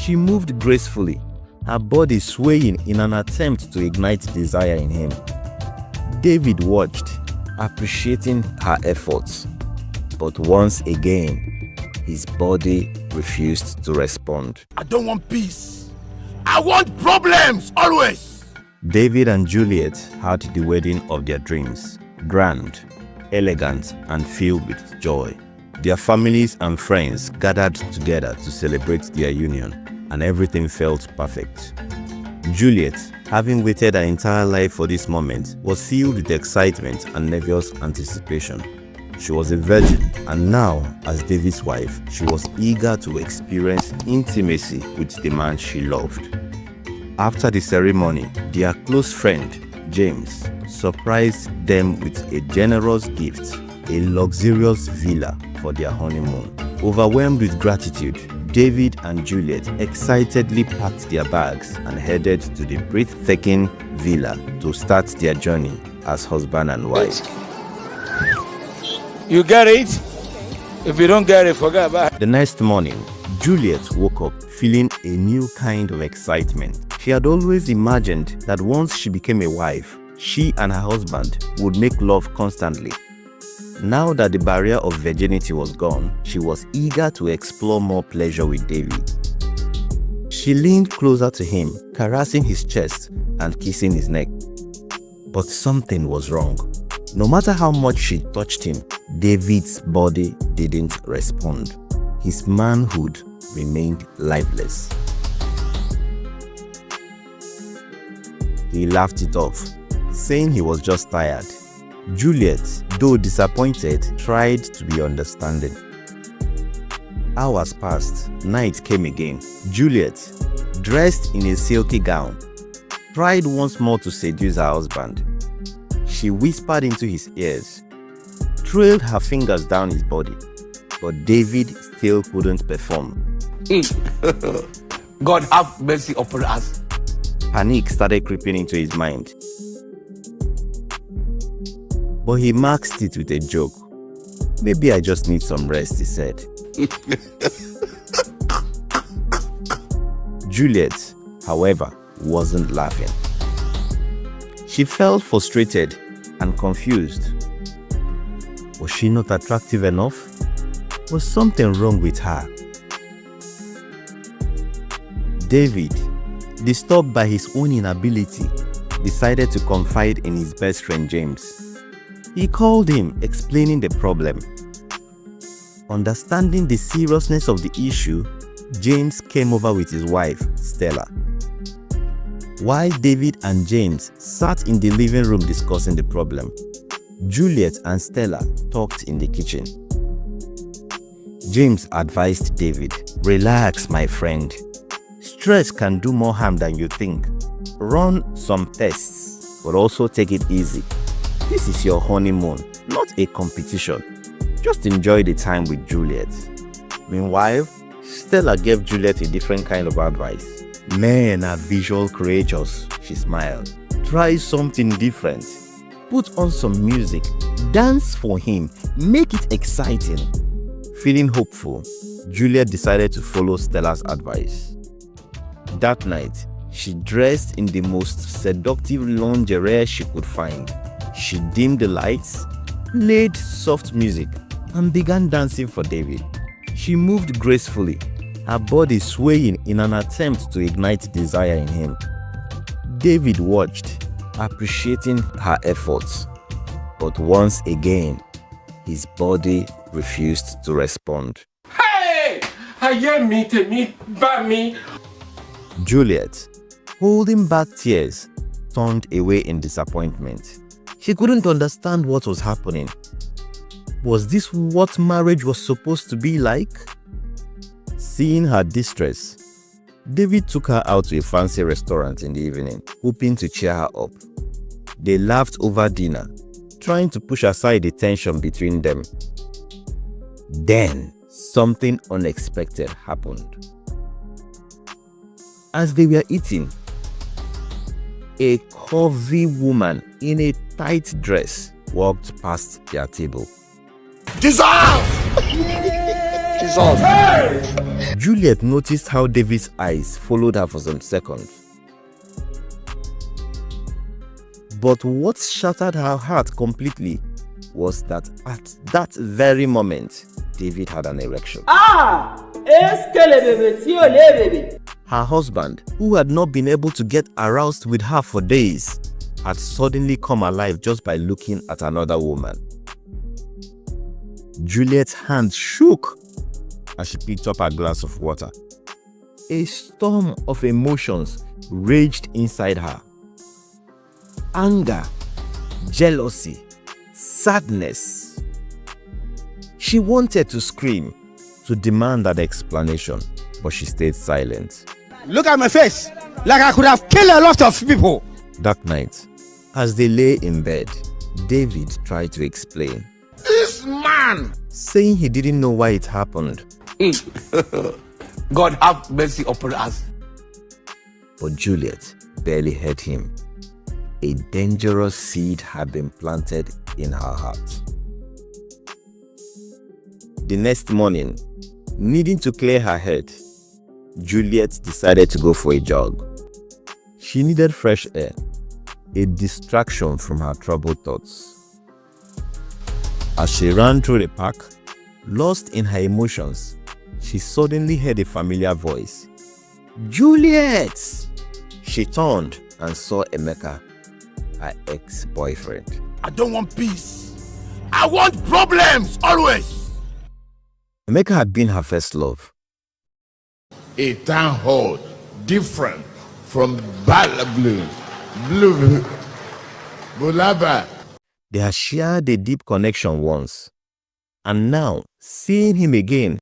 She moved gracefully, her body swaying in an attempt to ignite desire in him. David watched, appreciating her efforts. But once again, his body refused to respond. I don't want peace. I want problems, always. David and Juliet had the wedding of their dreams. Grand, elegant, and filled with joy. Their families and friends gathered together to celebrate their union, and everything felt perfect. Juliet, having waited her entire life for this moment, was filled with excitement and nervous anticipation. She was a virgin, and now, as David's wife, she was eager to experience intimacy with the man she loved. After the ceremony, their close friend, James, surprised them with a generous gift, a luxurious villa for their honeymoon. Overwhelmed with gratitude, David and Juliet excitedly packed their bags and headed to the breathtaking villa to start their journey as husband and wife. You get it? If you don't get it, forget about it. The next morning, Juliet woke up feeling a new kind of excitement. She had always imagined that once she became a wife, she and her husband would make love constantly. Now that the barrier of virginity was gone, she was eager to explore more pleasure with David. She leaned closer to him, caressing his chest and kissing his neck. But something was wrong. No matter how much she touched him, David's body didn't respond. His manhood remained lifeless. He laughed it off, saying he was just tired. Juliet, though disappointed, tried to be understanding. Hours passed. Night came again. Juliet, dressed in a silky gown, tried once more to seduce her husband. She whispered into his ears, trailed her fingers down his body, but David still couldn't perform. God have mercy upon us. Panic started creeping into his mind. But he masked it with a joke. Maybe I just need some rest, he said. Juliet, however, wasn't laughing. She felt frustrated and confused. Was she not attractive enough? Was something wrong with her? David, disturbed by his own inability, decided to confide in his best friend James. He called him, explaining the problem. Understanding the seriousness of the issue, James came over with his wife, Stella. While David and James sat in the living room discussing the problem, Juliet and Stella talked in the kitchen. James advised David, "Relax, my friend. Stress can do more harm than you think. Run some tests, but also take it easy. This is your honeymoon, not a competition. Just enjoy the time with Juliet." Meanwhile, Stella gave Juliet a different kind of advice. "Men are visual creatures," she smiled. "Try something different. Put on some music, dance for him, make it exciting." Feeling hopeful, Juliet decided to follow Stella's advice. That night, she dressed in the most seductive lingerie she could find. She dimmed the lights, played soft music, and began dancing for David. She moved gracefully, her body swaying in an attempt to ignite desire in him. David watched, appreciating her efforts. But once again, his body refused to respond. Hey! Juliet, holding back tears, turned away in disappointment. She couldn't understand what was happening. Was this what marriage was supposed to be like? Seeing her distress, David took her out to a fancy restaurant in the evening, hoping to cheer her up. They laughed over dinner, trying to push aside the tension between them. Then, something unexpected happened. As they were eating, a curvy woman in a tight dress walked past their table. Jesus! Jesus! Hey! Juliet noticed how David's eyes followed her for some seconds. But what shattered her heart completely was that at that very moment, David had an erection. Her husband, who had not been able to get aroused with her for days, had suddenly come alive just by looking at another woman. Juliet's hand shook as she picked up a glass of water. A storm of emotions raged inside her. Anger, jealousy, sadness. She wanted to scream, to demand an explanation, but she stayed silent. Look at my face, like I could have killed a lot of people. That night, as they lay in bed, David tried to explain, This man! saying he didn't know why it happened. God have mercy upon us. But Juliet barely heard him. A dangerous seed had been planted in her heart. The next morning, needing to clear her head, Juliet decided to go for a jog. She needed fresh air, a distraction from her troubled thoughts. As she ran through the park, lost in her emotions, she suddenly heard a familiar voice. Juliet! She turned and saw Emeka, her ex-boyfriend. I don't want peace. I want problems always. Emeka had been her first love. A town hall different from Blue Bulaba. They had shared a deep connection once, and now seeing him again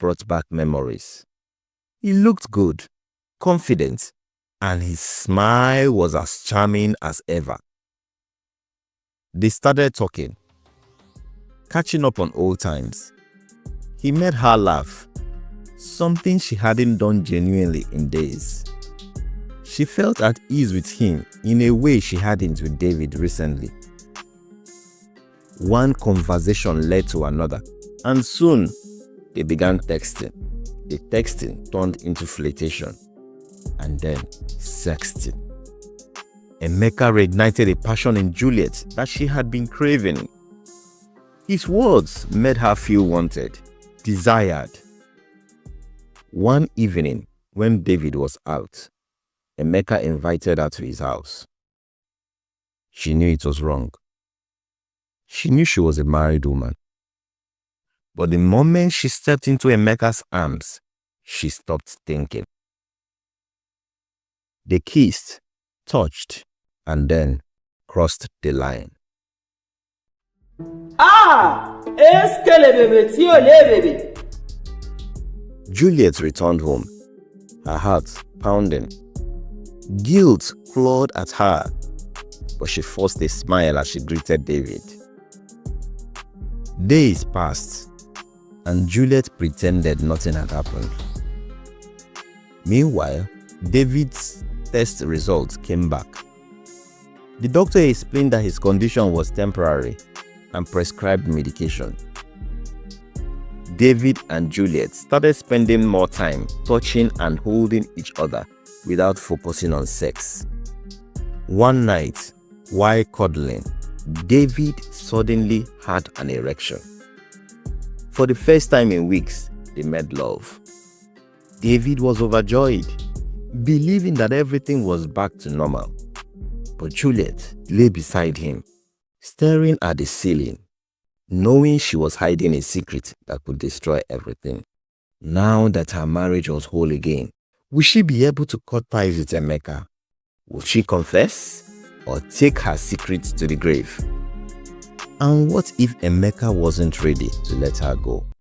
brought back memories. He looked good, confident, and his smile was as charming as ever. They started talking, catching up on old times. He made her laugh, something she hadn't done genuinely in days. She felt at ease with him in a way she hadn't with David recently. One conversation led to another, and soon they began texting. The texting turned into flirtation, and then sexting. Emeka reignited a passion in Juliet that she had been craving. His words made her feel wanted, desired. One evening, when David was out, Emeka invited her to his house. She knew it was wrong. She knew she was a married woman. But the moment she stepped into Emeka's arms, she stopped thinking. They kissed, touched, and then crossed the line. Juliet returned home, her heart pounding. Guilt clawed at her, but she forced a smile as she greeted David. Days passed, and Juliet pretended nothing had happened. Meanwhile, David's test results came back. The doctor explained that his condition was temporary and prescribed medication. David and Juliet started spending more time touching and holding each other without focusing on sex. One night, while cuddling, David suddenly had an erection. For the first time in weeks, they made love. David was overjoyed, believing that everything was back to normal. But Juliet lay beside him, staring at the ceiling, knowing she was hiding a secret that could destroy everything. Now that her marriage was whole again, would she be able to cut ties with Emeka? Would she confess or take her secret to the grave? And what if Emeka wasn't ready to let her go?